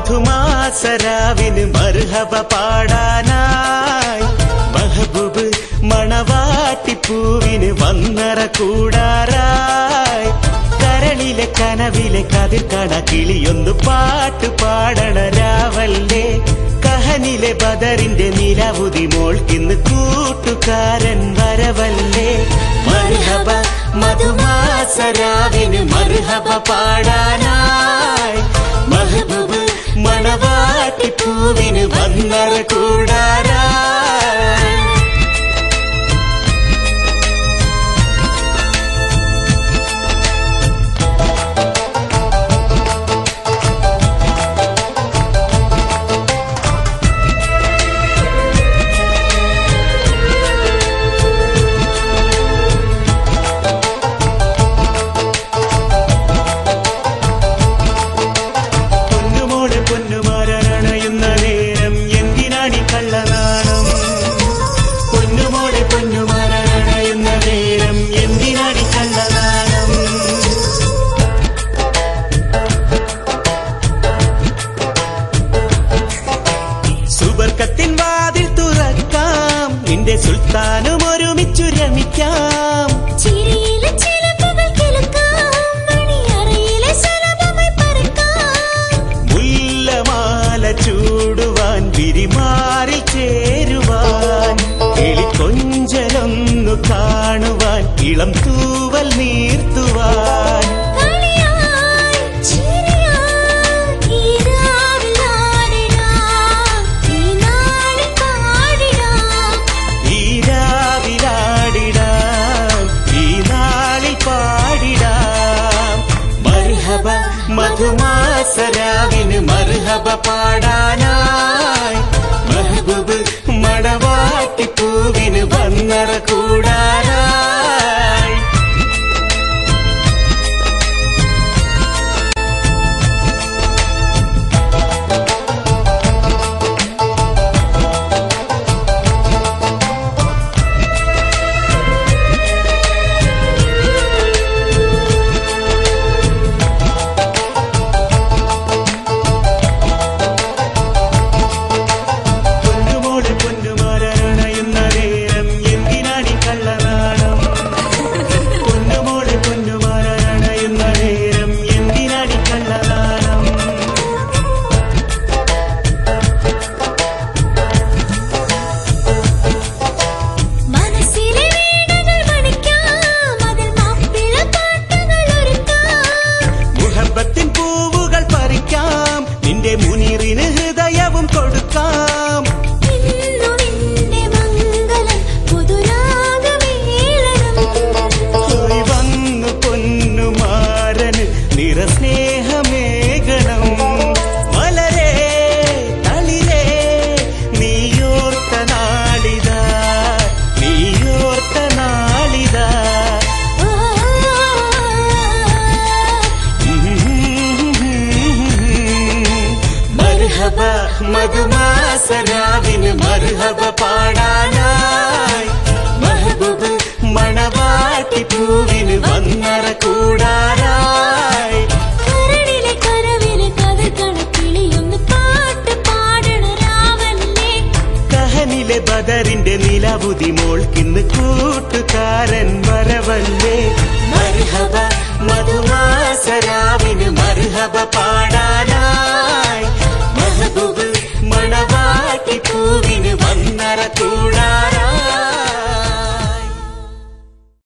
മധുമാസരാവിന് മർഹബ പാടാനായി മെഹബൂബ് മണവാട്ടിപ്പൂവിന് വന്നറ കൂടാറായി കരളിലെ കനവിലെ കതിർക്കണ കിളിയൊന്നു പാട്ട് പാടണ രാവല്ലേ കഹനിലെ ബദറിന്റെ നിലവുതി മോൾക്കിന്ന് കൂട്ടുകാരൻ വരവല്ലേ മർഹബ മധുമാസരാവിന് മർഹബ പാടാനായി മെഹബൂബ് മണവാട്ടിപ്പൂവിന് വന്നറ കൂടാറായി സുൽത്താനും ഒരുമിച്ചു രമിക്കാം ചിരിയിലെ ചിലമ്പുകൾ കേൾക്കാം മണിയറയിലെ ശലഭമായി പറക്കാം മുല്ലമാല ചൂടുവാൻ വിരിമാറിൽ ചേരുവാൻ കിളിക്കൊഞ്ചലൊന്നു കാണുവാൻ ഇളം തൂവൽ നീർത്തുവാൻ മധുമാസരാവിന് മർഹബ പാടാനായി മെഹബൂബ് മണവാട്ടിപ്പൂവിന് വന്നറ കൂടാറായി മുനീറിന് ഹൃദയവും കൊടുക്കാം പോയി വന്നു പൊന്നുമാരന് നിറസ്നേഹമേകണം മലരേ തളിരേ നീയോർത്ത നാളിതാ നീയോർത്ത നാളിതാ മർഹബ മധുമാസരാവിന് മർഹബ പാടാനായി മെഹബൂബ് മണവാട്ടിപ്പൂവിന് വന്നറ കൂടാറായി കരളിലെ കരവിലെ കതിർക്കണ കിളിയൊന്ന് പാട്ട് പാടണ രാവല്ലേ കഹനിലെ ബദറിന്റെ നിലവുതി മോൾക്കിന്ന് കൂട്ടുകാരൻ വരവല്ലേ മർഹബ മധുമാസരാവിന് മർഹബ പാടാ